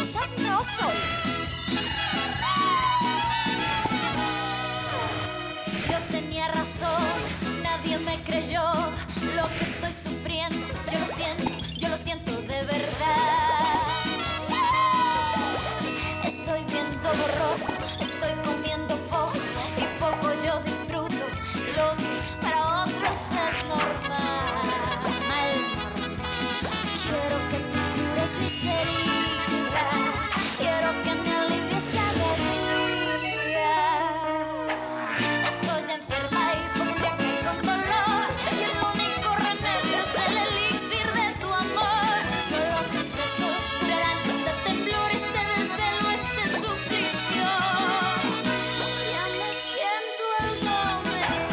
mentirosa no soy. Yo tenía razón, nadie me creyó lo que estoy sufriendo. Yo lo siento de verdad. Estoy viendo borroso, estoy comiendo poco y poco yo disfruto. Lo que para otros es normal. Quiero que tú cures mis heridas, quiero que me alivies cada día. Estoy enferma y pondría que con dolor, y el único remedio es el elixir de tu amor. Solo tus besos curarán este temblor, este desvelo, este suplicio. Ya me siento algo mejor.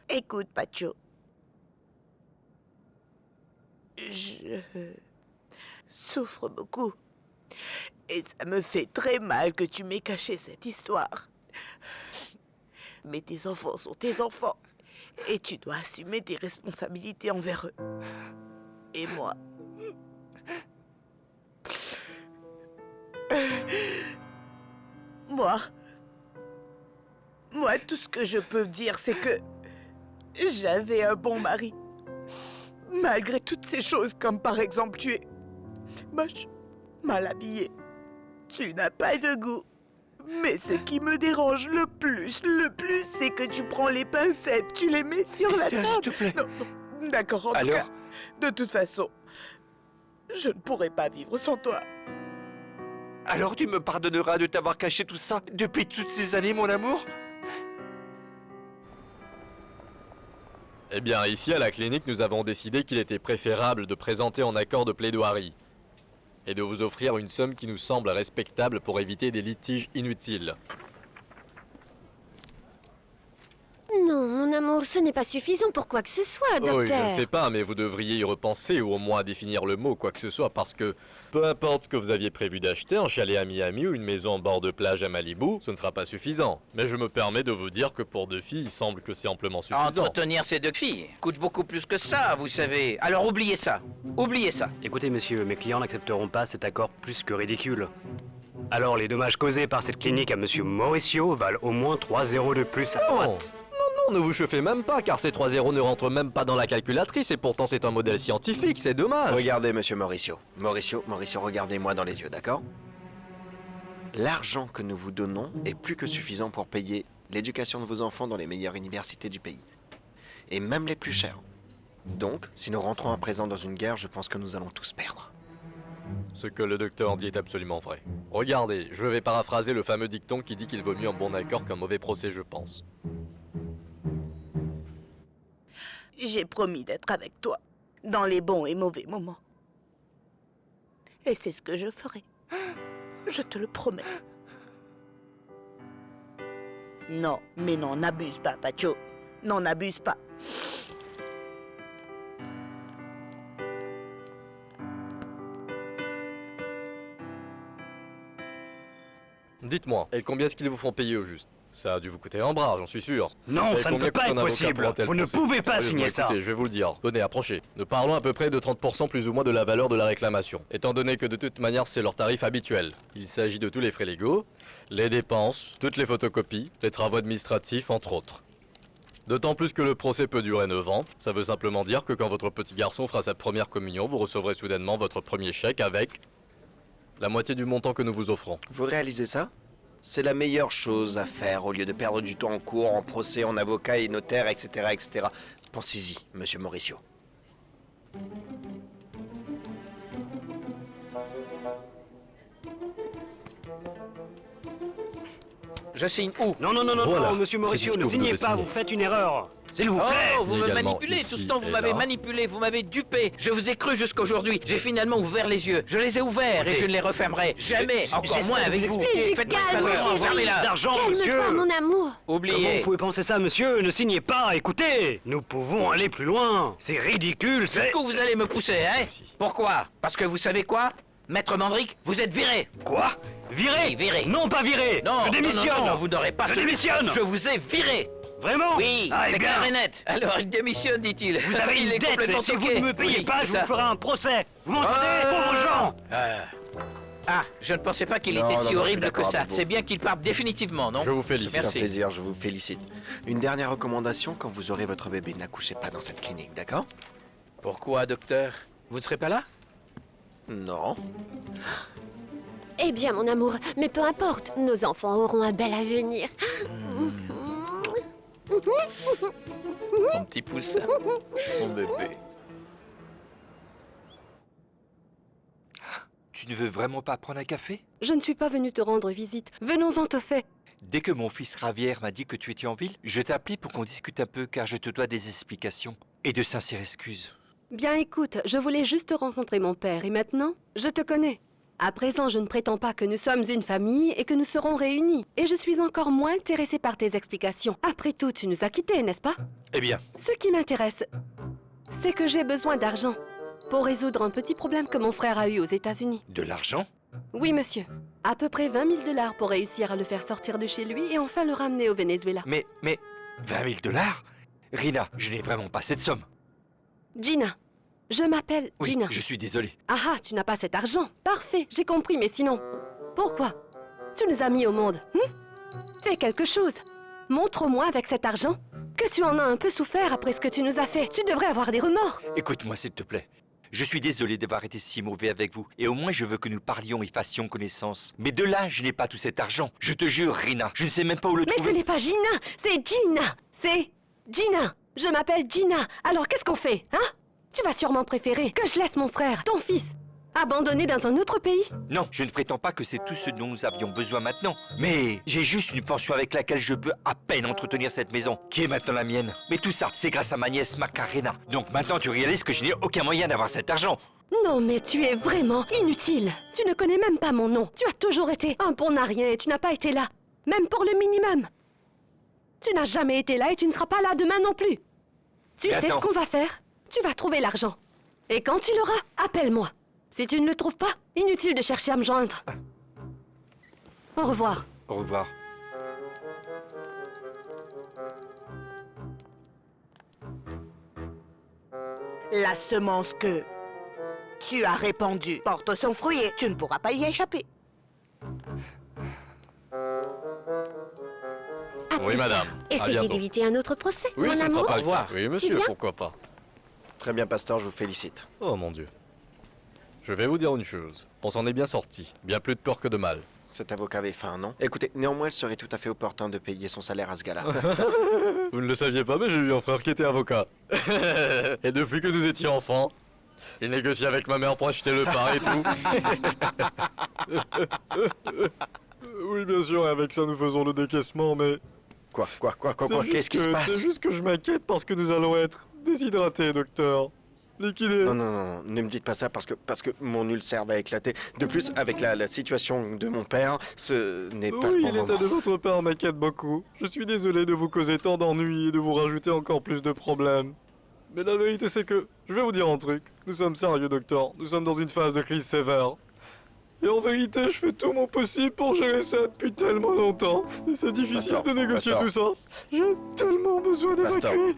Écoute, Pacho. Je souffre beaucoup. Et ça me fait très mal que tu m'aies caché cette histoire. Mais tes enfants sont tes enfants. Et tu dois assumer tes responsabilités envers eux. Et moi... Moi, tout ce que je peux dire, c'est que... j'avais un bon mari. Malgré toutes ces choses, comme par exemple tu es moche, mal habillé. Tu n'as pas de goût. Mais ce qui me dérange le plus, c'est que tu prends les pincettes, tu les mets sur la table. S'il te plaît. Non, d'accord, en tout Alors cas, de toute façon, je ne pourrais pas vivre sans toi. Alors tu me pardonneras de t'avoir caché tout ça depuis toutes ces années, mon amour? Eh bien, ici à la clinique, nous avons décidé qu'il était préférable de présenter en accord de plaidoirie et de vous offrir une somme qui nous semble respectable pour éviter des litiges inutiles. Non, mon amour, ce n'est pas suffisant pour quoi que ce soit, docteur. Oui, je ne sais pas, mais vous devriez y repenser ou au moins définir le mot, quoi que ce soit, parce que peu importe ce que vous aviez prévu d'acheter, un chalet à Miami ou une maison en bord de plage à Malibu, ce ne sera pas suffisant. Mais je me permets de vous dire que pour 2 filles, il semble que c'est amplement suffisant. Entretenir ces 2 filles coûte beaucoup plus que ça, vous savez. Alors oubliez ça. Oubliez ça. Écoutez, monsieur, mes clients n'accepteront pas cet accord plus que ridicule. Alors, les dommages causés par cette clinique à monsieur Mauricio valent au moins 3 zéros de plus à droite. Non, ne vous chauffez même pas, car ces 3 zéros ne rentrent même pas dans la calculatrice, et pourtant c'est un modèle scientifique, c'est dommage. Regardez, monsieur Mauricio. Mauricio, regardez-moi dans les yeux, d'accord? L'argent que nous vous donnons est plus que suffisant pour payer l'éducation de vos enfants dans les meilleures universités du pays. Et même les plus chères. Donc, si nous rentrons à présent dans une guerre, je pense que nous allons tous perdre. Ce que le docteur dit est absolument vrai. Regardez, je vais paraphraser le fameux dicton qui dit qu'il vaut mieux un bon accord qu'un mauvais procès, je pense. J'ai promis d'être avec toi, dans les bons et mauvais moments. Et c'est ce que je ferai. Je te le promets. Non, mais non, n'abuse pas, Pacho. Non, n'abuse pas. Dites-moi, et combien est-ce qu'ils vous font payer au juste? Ça a dû vous coûter un bras, j'en suis sûr. Non, Et ça ne combien peut pas coûte être un avocat possible. pour un tel Vous ne procès? pouvez pas Sérieusement, signer ça. écoutez, je vais vous le dire. Tenez, approchez. Nous parlons à peu près de 30% plus ou moins de la valeur de la réclamation. Étant donné que de toute manière, c'est leur tarif habituel. Il s'agit de tous les frais légaux, les dépenses, toutes les photocopies, les travaux administratifs, entre autres. D'autant plus que le procès peut durer 9 ans. Ça veut simplement dire que quand votre petit garçon fera sa première communion, vous recevrez soudainement votre premier chèque avec la moitié du montant que nous vous offrons. Vous réalisez ça? C'est la meilleure chose à faire au lieu de perdre du temps en cours, en procès, en avocat et notaire, etc., etc. Pensez-y, monsieur Mauricio. Je signe où? Non, non, non, non, Voilà. non, monsieur C'est Mauricio, ce que ne vous signez devez pas, signer. vous faites une erreur. S'il vous plaît. Oh, vous me Également manipulez, ici tout ce temps vous et m'avez là. manipulé, vous m'avez dupé. Je vous ai cru jusqu'aujourd'hui. J'ai finalement ouvert les yeux. Je les ai ouverts et je ne les refermerai jamais, encore j'essaie moins de avec vous vous. expliquer. Du Faites-moi calme, une faveur, chérie. fermez-la. D'argent, Calme-toi, monsieur. mon amour. Comment Oubliez. vous pouvez penser ça, monsieur? Ne signez pas, écoutez. Nous pouvons aller plus loin. C'est ridicule, c'est... Jusqu'où vous allez me pousser, hein? Pourquoi? Parce que vous savez quoi? Maître Mandric, vous êtes viré. Quoi? Viré? Oui, viré. Non, pas viré. Non, Je démissionne. non, non, non, vous n'aurez pas Je ce- démissionne. Je vous ai viré. Vraiment? Oui, Ah, eh c'est bien, clair et net. Alors il démissionne, dit-il. vous avez Il une est dette, complètement et si vous toqué. ne me payez Oui, pas, c'est je ça. vous ferai un procès. Vous m'entendez, Oh. pauvres gens? Ah, je ne pensais pas qu'il Non, était non, si non, je suis horrible que d'accord ça. avec vous. C'est bien qu'il parte définitivement, non? Je vous félicite. C'est un Merci. plaisir, je vous félicite. Une dernière recommandation, quand vous aurez votre bébé, n'accouchez pas dans cette clinique, d'accord? Pourquoi, docteur? Vous ne serez pas là? Non. Eh bien, mon amour, mais peu importe, nos enfants auront un bel avenir. Mon petit poussin. Mon bébé. Tu ne veux vraiment pas prendre un café? Je ne suis pas venue te rendre visite. Venons-en au fait. Dès que mon fils Javier m'a dit que tu étais en ville, je t'ai appelé pour qu'on discute un peu car je te dois des explications et de sincères excuses. Bien écoute, je voulais juste rencontrer mon père et maintenant, je te connais. À présent, je ne prétends pas que nous sommes une famille et que nous serons réunis. Et je suis encore moins intéressée par tes explications. Après tout, tu nous as quittés, n'est-ce pas? Eh bien, Ce qui m'intéresse, c'est que j'ai besoin d'argent pour résoudre un petit problème que mon frère a eu aux États-Unis. de l'argent? Oui, monsieur. À peu près 20 000 $ pour réussir à le faire sortir de chez lui et enfin le ramener au Venezuela. Mais, 20 000 $? Rina, je n'ai vraiment pas cette somme. Gina. Je m'appelle Oui, Gina. je suis désolé. Ah ah, tu n'as pas cet argent. Parfait, j'ai compris, mais sinon... Pourquoi? Tu nous as mis au monde, Fais quelque chose. Montre-moi avec cet argent que tu en as un peu souffert après ce que tu nous as fait. Tu devrais avoir des remords. Écoute-moi, s'il te plaît. Je suis désolé d'avoir été si mauvais avec vous, et au moins je veux que nous parlions et fassions connaissance. Mais de là, je n'ai pas tout cet argent. Je te jure, Rina, je ne sais même pas où le Mais ce trouver. n'est pas Gina, c'est Gina. C'est Gina. Je m'appelle Gina. Alors qu'est-ce qu'on fait, hein? Tu vas sûrement préférer que je laisse mon frère, ton fils, abandonné dans un autre pays? Non, je ne prétends pas que c'est tout ce dont nous avions besoin maintenant. Mais j'ai juste une pension avec laquelle je peux à peine entretenir cette maison, qui est maintenant la mienne. Mais tout ça, c'est grâce à ma nièce Macarena. Donc maintenant, tu réalises que je n'ai aucun moyen d'avoir cet argent. Non, mais tu es vraiment inutile. Tu ne connais même pas mon nom. Tu as toujours été un bon à rien et tu n'as pas été là. Même pour le minimum. Tu n'as jamais été là et tu ne seras pas là demain non plus. Tu Mais sais attends. ce qu'on va faire? Tu vas trouver l'argent. Et quand tu l'auras, appelle-moi. Si tu ne le trouves pas, inutile de chercher à me joindre. Au revoir. Au revoir. La semence que tu as répandue porte son fruit et tu ne pourras pas y échapper. À Oui, plus madame. tard. À Essayez bientôt. d'éviter un autre procès, Oui, mon ce ne amour. sera pas Au le cas. revoir. Oui, monsieur, viens pourquoi pas. Très bien, pasteur, je vous félicite. Oh mon Dieu. Je vais vous dire une chose. On s'en est bien sorti. Bien plus de peur que de mal. Cet avocat avait faim, non? Écoutez, néanmoins, il serait tout à fait opportun de payer son salaire à ce gars-là. Vous ne le saviez pas, mais j'ai eu un frère qui était avocat. Et depuis que nous étions enfants, il négocie avec ma mère pour acheter le pain et tout. Oui, bien sûr, et avec ça, nous faisons le décaissement, mais... Quoi, c'est juste qu'est-ce qui se que- passe? C'est juste que je m'inquiète parce que nous allons être déshydratés, docteur. Liquidés. Non, ne me dites pas ça parce que mon ulcère va éclater. De plus, avec la situation de mon père, ce n'est pas le Oui, bon l'état moment. de votre père m'inquiète beaucoup. Je suis désolé de vous causer tant d'ennuis et de vous rajouter encore plus de problèmes. Mais la vérité, c'est que, je vais vous dire un truc. Nous sommes sérieux, docteur. Nous sommes dans une phase de crise sévère. Et en vérité, je fais tout mon possible pour gérer ça depuis tellement longtemps. Et c'est difficile Pasteur, de négocier pasteur. tout ça. J'ai tellement besoin Pasteur. d'évacuer.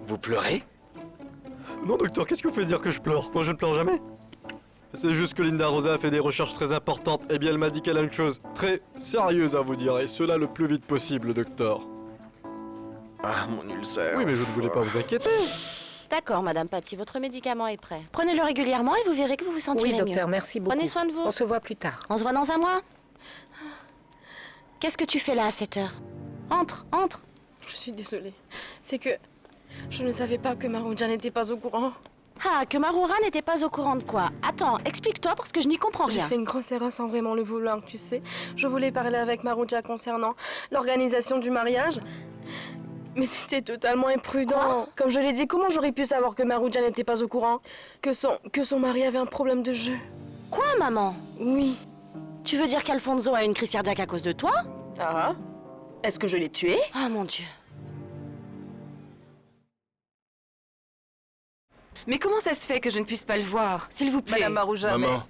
Vous pleurez? Non, docteur, qu'est-ce que vous fait dire que je pleure? Moi, je ne pleure jamais. C'est juste que Linda Rosa a fait des recherches très importantes. Et bien, elle m'a dit qu'elle a une chose très sérieuse à vous dire. Et cela le plus vite possible, docteur. Ah, mon ulcère. Oui, mais je ne voulais pas vous inquiéter. D'accord, Madame Patty, votre médicament est prêt. Prenez-le régulièrement et vous verrez que vous vous sentirez Oui, docteur, mieux. merci beaucoup. Prenez soin de vous. On se voit plus tard. On se voit dans un mois. Qu'est-ce que tu fais là à cette heure? Entre, entre. Je suis désolée. C'est que je ne savais pas que Marouja n'était pas au courant. Ah, que Maroura n'était pas au courant de quoi? Attends, explique-toi parce que je n'y comprends J'ai rien. fait une grosse erreur sans vraiment le vouloir, tu sais. Je voulais parler avec Marouja concernant l'organisation du mariage. Mais c'était totalement imprudent. Comme je l'ai dit, comment j'aurais pu savoir que Maruja n'était pas au courant que son mari avait un problème de jeu? Quoi, maman? Oui. Tu veux dire qu'Alfonso a une crise cardiaque à cause de toi? Ah? Est-ce que je l'ai tué? Ah, mon Dieu. Mais comment ça se fait que je ne puisse pas le voir? S'il vous plaît. Madame Maruja, Maman,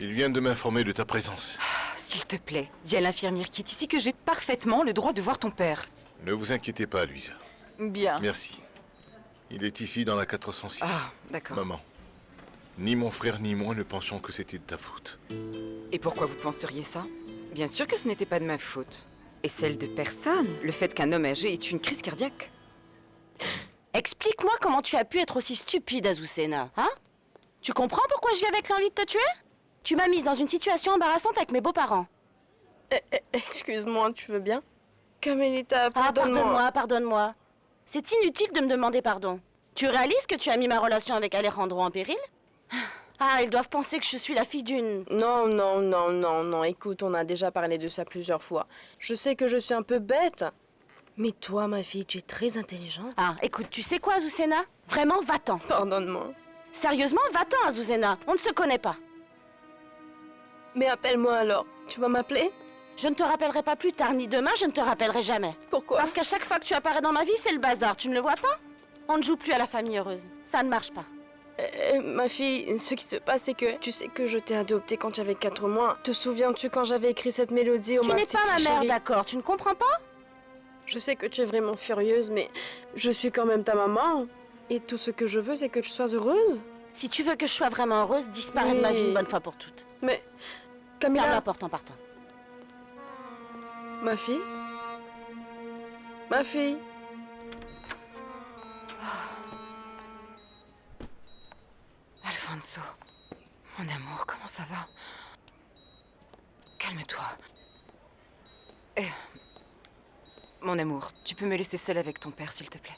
ils viennent de m'informer de ta présence. S'il te plaît, dis à l'infirmière qui est ici que j'ai parfaitement le droit de voir ton père. Ne vous inquiétez pas, Louisa. Bien. Merci. Il est ici dans la 406. Ah, d'accord. Maman, ni mon frère ni moi ne pensions que c'était de ta faute. Et pourquoi vous penseriez ça? Bien sûr que ce n'était pas de ma faute. Et celle de personne, le fait qu'un homme âgé ait une crise cardiaque. Explique-moi comment tu as pu être aussi stupide, Azucena, hein? Tu comprends pourquoi je vis avec l'envie de te tuer? Tu m'as mise dans une situation embarrassante avec mes beaux-parents. Excuse-moi, tu veux bien? Carmelita, Ah, pardonne-moi. pardonne-moi. C'est inutile de me demander pardon. Tu réalises que tu as mis ma relation avec Alejandro en péril? Ah, ils doivent penser que je suis la fille d'une... Non, écoute, on a déjà parlé de ça plusieurs fois. Je sais que je suis un peu bête. Mais toi, ma fille, tu es très intelligente. Ah, écoute, tu sais quoi, Azucena? Vraiment, va-t'en. Pardonne-moi. Sérieusement, va-t'en, Azucena. On ne se connaît pas. Mais appelle-moi alors. Tu vas m'appeler? Je ne te rappellerai pas plus tard, ni demain, je ne te rappellerai jamais. Pourquoi? Parce qu'à chaque fois que tu apparais dans ma vie, c'est le bazar, tu ne le vois pas? On ne joue plus à la famille heureuse. Ça ne marche pas. Ma fille, ce qui se passe, c'est que tu sais que je t'ai adoptée quand tu avais 4 mois. Te souviens-tu quand j'avais écrit cette mélodie au Tu n'es pas ma mère, d'accord? Tu ne comprends pas? Je sais que tu es vraiment furieuse, mais je suis quand même ta maman. Et tout ce que je veux, c'est que tu sois heureuse. Si tu veux que je sois vraiment heureuse, disparais de ma vie une bonne fois pour toutes. Mais, Camilla... Ferme la porte en partant. Ma fille? Ma fille? Alfonso, mon amour, comment ça va? Calme-toi. Mon amour, tu peux me laisser seule avec ton père, s'il te plaît?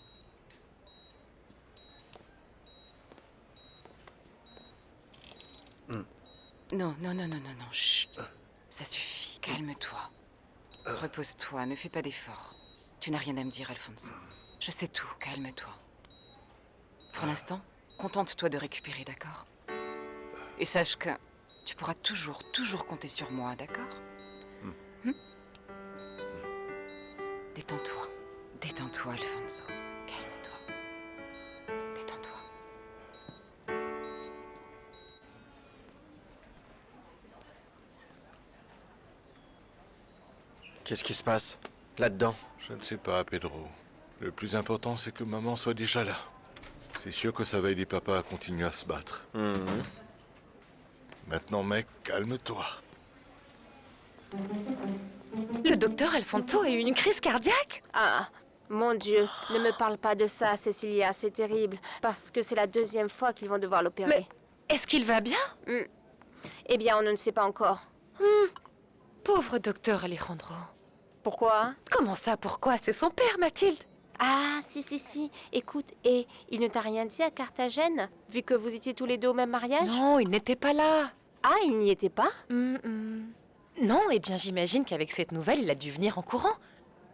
Non, chut. Ça suffit, calme-toi. Repose-toi, ne fais pas d'efforts. Tu n'as rien à me dire, Alfonso. Je sais tout, calme-toi. Pour l'instant, contente-toi de récupérer, d'accord? Et sache que tu pourras toujours compter sur moi, d'accord? Détends-toi. Détends-toi, Alfonso. Calme-toi. Détends-toi. Qu'est-ce qui se passe là-dedans? Je ne sais pas, Pedro. Le plus important, c'est que maman soit déjà là. C'est sûr que ça va aider papa à continuer à se battre. Maintenant, mec, calme-toi. Le docteur Alfonso a eu une crise cardiaque? Ah, mon Dieu, ne me parle pas de ça, Cecilia, c'est terrible. Parce que c'est la 2e fois qu'ils vont devoir l'opérer. Mais est-ce qu'il va bien? Eh bien, on ne sait pas encore. Pauvre docteur Alejandro. Pourquoi? Comment ça, pourquoi? C'est son père, Mathilde. Ah, si. Écoute, et il ne t'a rien dit à Carthagène, vu que vous étiez tous les deux au même mariage? Non, il n'était pas là. Ah, il n'y était pas? Non, eh bien j'imagine qu'avec cette nouvelle, il a dû venir en courant.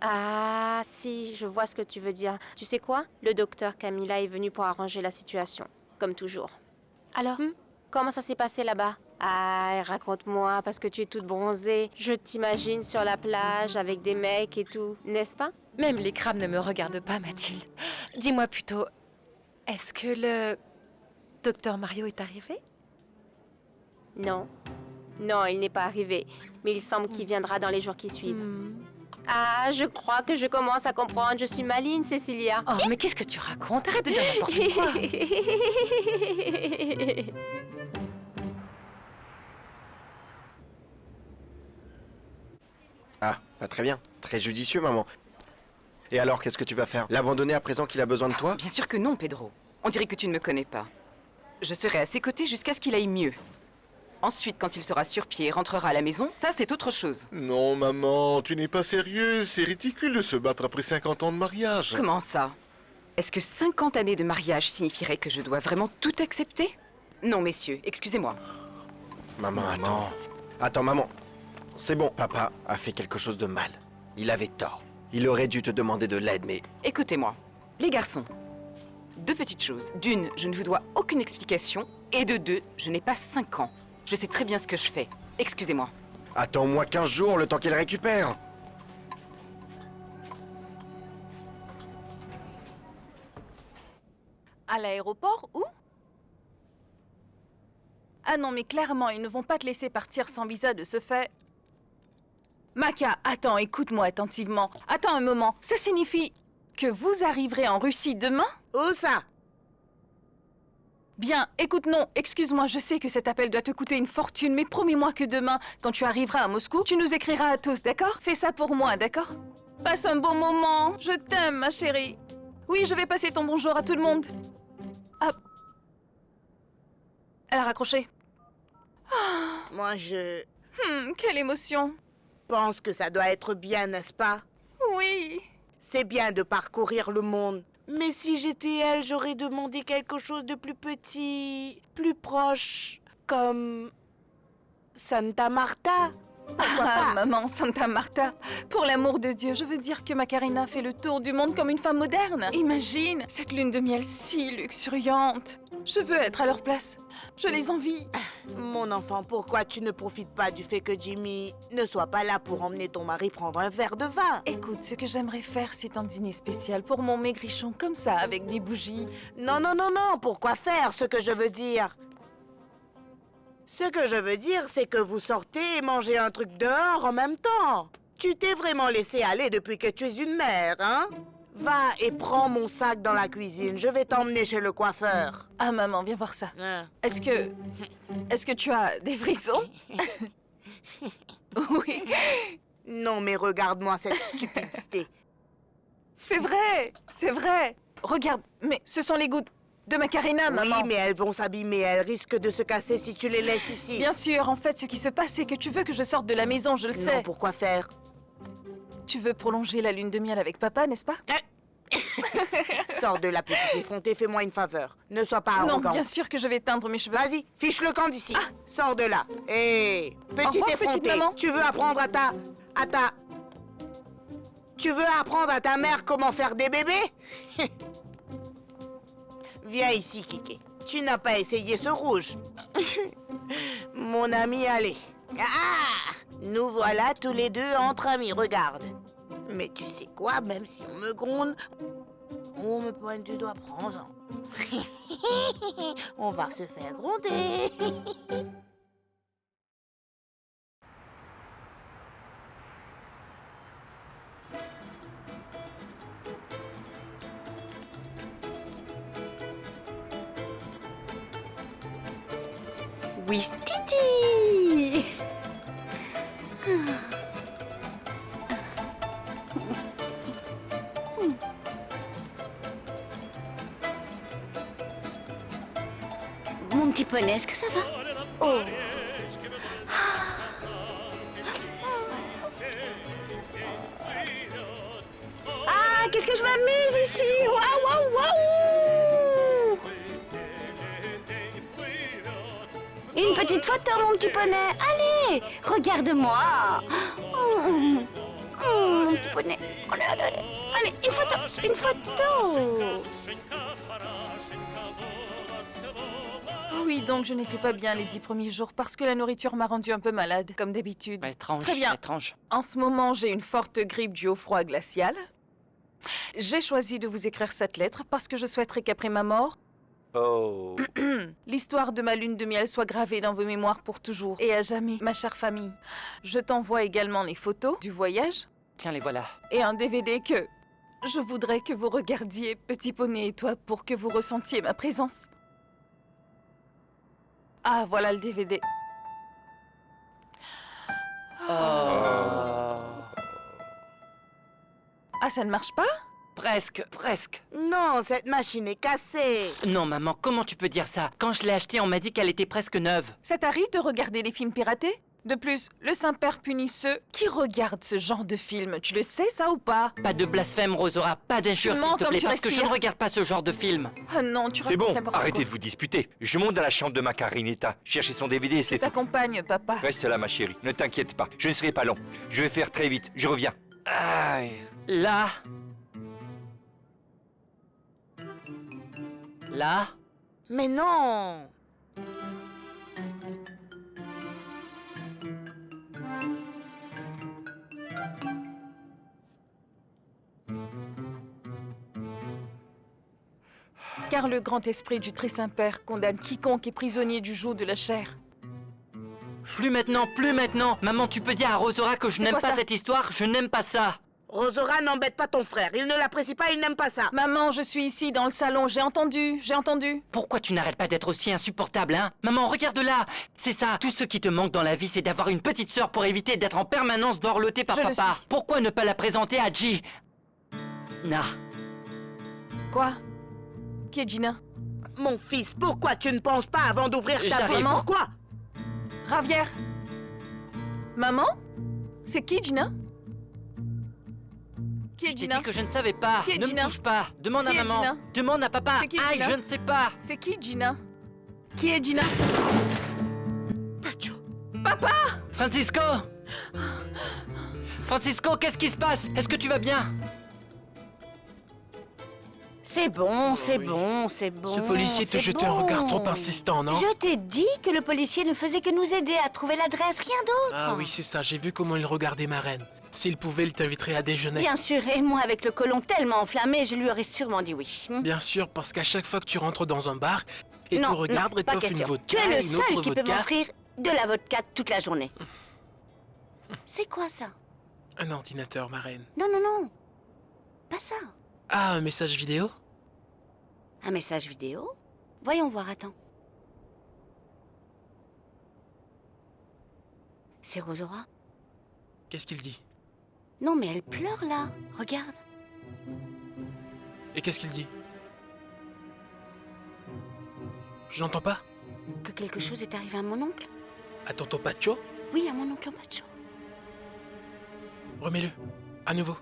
Ah, si, je vois ce que tu veux dire. Tu sais quoi? Le docteur Camilla est venu pour arranger la situation, comme toujours. Alors, comment ça s'est passé là-bas? Ah, raconte-moi, parce que tu es toute bronzée. Je t'imagine sur la plage avec des mecs et tout, n'est-ce pas? Même les crabes ne me regardent pas, Mathilde. Dis-moi plutôt, est-ce que le docteur Mario est arrivé? Non. Non, il n'est pas arrivé. Mais il semble qu'il viendra dans les jours qui suivent. Ah, je crois que je commence à comprendre. Je suis maligne, Cecilia. Oh, mais qu'est-ce que tu racontes? Arrête de dire n'importe quoi. Ah, pas très bien. Très judicieux, maman. Et alors, qu'est-ce que tu vas faire? L'abandonner à présent qu'il a besoin de toi? Bien sûr que non, Pedro. On dirait que tu ne me connais pas. Je serai à ses côtés jusqu'à ce qu'il aille mieux. Ensuite, quand il sera sur pied et rentrera à la maison, ça c'est autre chose. Non, maman, tu n'es pas sérieuse. C'est ridicule de se battre après 50 ans de mariage. Comment ça? Est-ce que 50 années de mariage signifierait que je dois vraiment tout accepter? Non, messieurs, excusez-moi. Maman, attends. Attends, maman. C'est bon, papa a fait quelque chose de mal. Il avait tort. Il aurait dû te demander de l'aide, mais... Écoutez-moi, les garçons. 2 petites choses. D'une, je ne vous dois aucune explication. Et de 2, je n'ai pas 5 ans. Je sais très bien ce que je fais. Excusez-moi. Attends-moi 15 jours, le temps qu'il récupère. À l'aéroport, où? Ah non, mais clairement, ils ne vont pas te laisser partir sans visa de ce fait. Maka, attends, écoute-moi attentivement. Attends un moment, ça signifie que vous arriverez en Russie demain? Où ça? Bien, écoute, non, excuse-moi, je sais que cet appel doit te coûter une fortune, mais promets-moi que demain, quand tu arriveras à Moscou, tu nous écriras à tous, d'accord? Fais ça pour moi, d'accord? Passe un bon moment, je t'aime, ma chérie. Oui, je vais passer ton bonjour à tout le monde. Ah. Elle a raccroché. Moi, je... Quelle émotion. pense que ça doit être bien, n'est-ce pas? Oui. C'est bien de parcourir le monde. Mais si j'étais elle, j'aurais demandé quelque chose de plus petit, plus proche, comme Santa Marta. Ah, maman, Santa Marta. Pour l'amour de Dieu, je veux dire que Macarena fait le tour du monde comme une femme moderne. Imagine cette lune de miel si luxuriante. Je veux être à leur place. Je les envie. Mon enfant, pourquoi tu ne profites pas du fait que Jimmy ne soit pas là pour emmener ton mari prendre un verre de vin? Écoute, ce que j'aimerais faire, c'est un dîner spécial pour mon maigrichon, comme ça, avec des bougies. Non, non, non, non, pourquoi faire ce que je veux dire? Ce que je veux dire, c'est que vous sortez et mangez un truc dehors en même temps. Tu t'es vraiment laissé aller depuis que tu es une mère, hein? Va et prends mon sac dans la cuisine. Je vais t'emmener chez le coiffeur. Ah, maman, viens voir ça. Est-ce que tu as des frissons? Oui. Non, mais regarde-moi cette stupidité. C'est vrai, c'est vrai. Regarde, mais ce sont les gouttes de Macarena, maman. Oui, mais elles vont s'abîmer. Elles risquent de se casser si tu les laisses ici. Bien sûr, en fait, ce qui se passe, c'est que tu veux que je sorte de la maison, je le sais. Non, pourquoi faire? Tu veux prolonger la lune de miel avec papa, n'est-ce pas? Sors de la petite effrontée, fais-moi une faveur. Ne sois pas arrogante. Non, bien sûr que je vais teindre mes cheveux. Vas-y, fiche le camp d'ici. Sors de là. Hé, petite effrontée, tu veux apprendre à ta... Tu veux apprendre à ta mère comment faire des bébés? Viens ici, Kiki. Tu n'as pas essayé ce rouge. Mon ami, allez. Ah! Nous voilà tous les deux entre amis, regarde. Mais tu sais quoi, même si on me gronde, on me pointe du doigt, prends-en. On va se faire gronder. Ouistiti! Mon petit poney, est-ce que ça va? Oh! Ah, qu'est-ce que je m'amuse ici! Waouh, waouh, waouh! Une petite photo, mon petit poney. Allez, regarde-moi. Mon petit poney. Allez, allez, allez. Allez, une photo, une photo. Oui, donc je n'étais pas bien les 10 premiers jours parce que la nourriture m'a rendue un peu malade, comme d'habitude. Étrange, Très bien. étrange. En ce moment, j'ai une forte grippe due au froid glacial. J'ai choisi de vous écrire cette lettre parce que je souhaiterais qu'après ma mort, Oh. l'histoire de ma lune de miel soit gravée dans vos mémoires pour toujours et à jamais, ma chère famille. Je t'envoie également les photos du voyage. Tiens, les voilà. Et un DVD que je voudrais que vous regardiez, Petit Poney et toi, pour que vous ressentiez ma présence. Ah, voilà le DVD. Ah, ça ne marche pas? Presque, presque. Non, cette machine est cassée. Non, maman, comment tu peux dire ça? Quand je l'ai achetée, on m'a dit qu'elle était presque neuve. Ça t'arrive de regarder les films piratés? De plus, le Saint-Père punit ceux qui regardent ce genre de film. Tu le sais, ça ou pas? Pas de blasphème, Rosora, pas d'injure, Tu s'il mens te comme plaît, tu parce que je ne respires. regarde pas ce genre de film. Ah non, tu C'est bon, racontes n'importe arrêtez quoi. de vous disputer. Je monte dans la chambre de ma Carinetta, chercher son DVD et c'est Je tout. t'accompagne, papa. Reste là, ma chérie, ne t'inquiète pas, je ne serai pas long. Je vais faire très vite, je reviens. Aïe. Là. Là. Mais non! Car le grand esprit du Très Saint-Père condamne quiconque est prisonnier du joug de la chair. Plus maintenant, plus maintenant. Maman, tu peux dire à Rosora que je n'aime quoi pas ça? cette histoire, je n'aime pas ça. Rosora, n'embête pas ton frère. Il ne l'apprécie pas, il n'aime pas ça. Maman, je suis ici dans le salon, j'ai entendu. Pourquoi tu n'arrêtes pas d'être aussi insupportable, hein? Maman, regarde là. C'est ça, tout ce qui te manque dans la vie, c'est d'avoir une petite sœur pour éviter d'être en permanence dorlotée par Je le papa. suis. Pourquoi ne pas la présenter à G? Nah. Quoi? Qui est Gina? Mon fils, pourquoi tu ne penses pas avant d'ouvrir ta J'arrive. bouche? Pourquoi? Javier? Maman? C'est qui, Gina? Qui est Je t'ai Gina? dit que je ne savais pas. Qui est Ne Gina? me touche pas. Demande Qui à est maman. Gina? Demande à papa. C'est qui, Aïe, Gina? je ne sais pas. C'est qui, Gina? Qui est Gina? Pacho. Papa! Francisco! Francisco, qu'est-ce qui se passe? Est-ce que tu vas bien? C'est bon, c'est bon, c'est bon. Ce policier te c'est jetait un bon. regard trop insistant, non? Je t'ai dit que le policier ne faisait que nous aider à trouver l'adresse, rien d'autre. Ah oui, c'est ça, j'ai vu comment il regardait ma reine. S'il pouvait, il t'inviterait à déjeuner. Bien sûr, et moi, avec le côlon tellement enflammé, je lui aurais sûrement dit oui. Bien sûr, parce qu'à chaque fois que tu rentres dans un bar, il Non, te regarde non, et pas t'offre une question. vodka, Tu es le une seul autre qui peut vodka. m'offrir de la vodka toute la journée. C'est quoi ça? Un ordinateur, ma reine. Non, non, non. Pas ça. Ah, un message vidéo? Un message vidéo? Voyons voir, attends. C'est Rosora? Qu'est-ce qu'il dit? Non, mais elle pleure là. Regarde. Et qu'est-ce qu'il dit? Je n'entends pas. Que quelque chose est arrivé à mon oncle? À tonton Pacho? Oui, à mon oncle Pacho. Remets-le. À nouveau.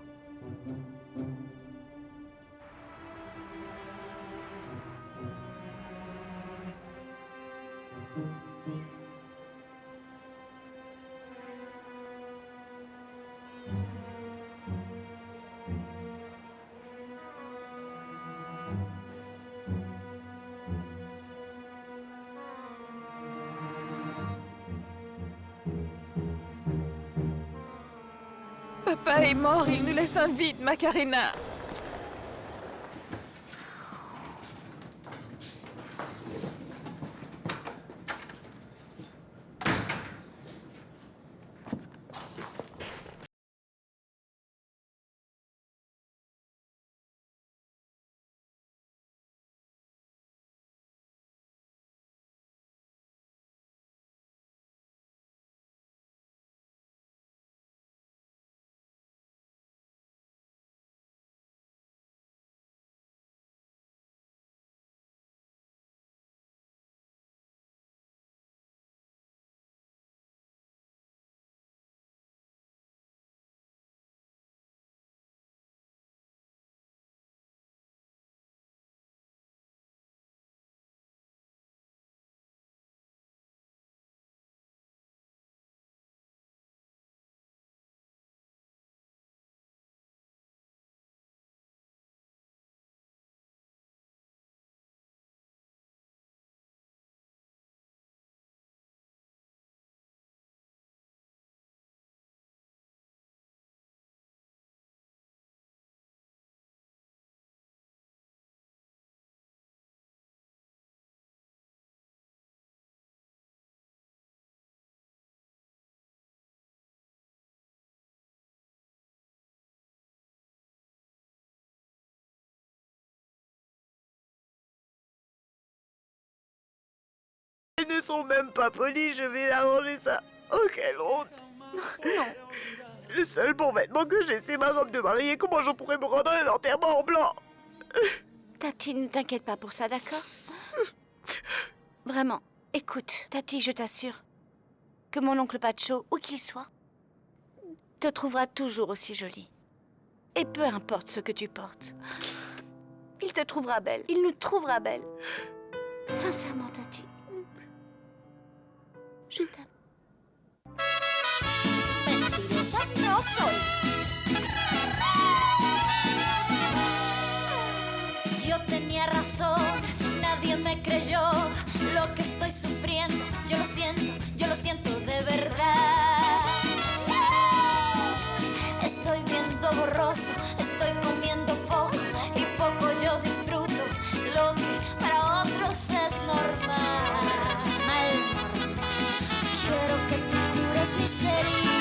Papa est mort, il nous laisse un vide, Macarena. Ils ne sont même pas polis, je vais arranger ça. Oh, quelle honte. Non. Le seul bon vêtement que j'ai, c'est ma robe de mariée. Comment je pourrais me rendre à un enterrement en blanc? Tati, ne t'inquiète pas pour ça, d'accord? Vraiment. Écoute, Tati, je t'assure que mon oncle Pacho, où qu'il soit, te trouvera toujours aussi jolie. Et peu importe ce que tu portes, il te trouvera belle. Il nous trouvera belle. Sincèrement, Tati. Je t'aime. Mentirosa no soy. Yo tenía razón, nadie me creyó lo que estoy sufriendo. Yo lo siento de verdad. Estoy viendo borroso, estoy comiendo poco y poco yo disfruto lo que para otros es normal. Quiero que tú cures mis heridas.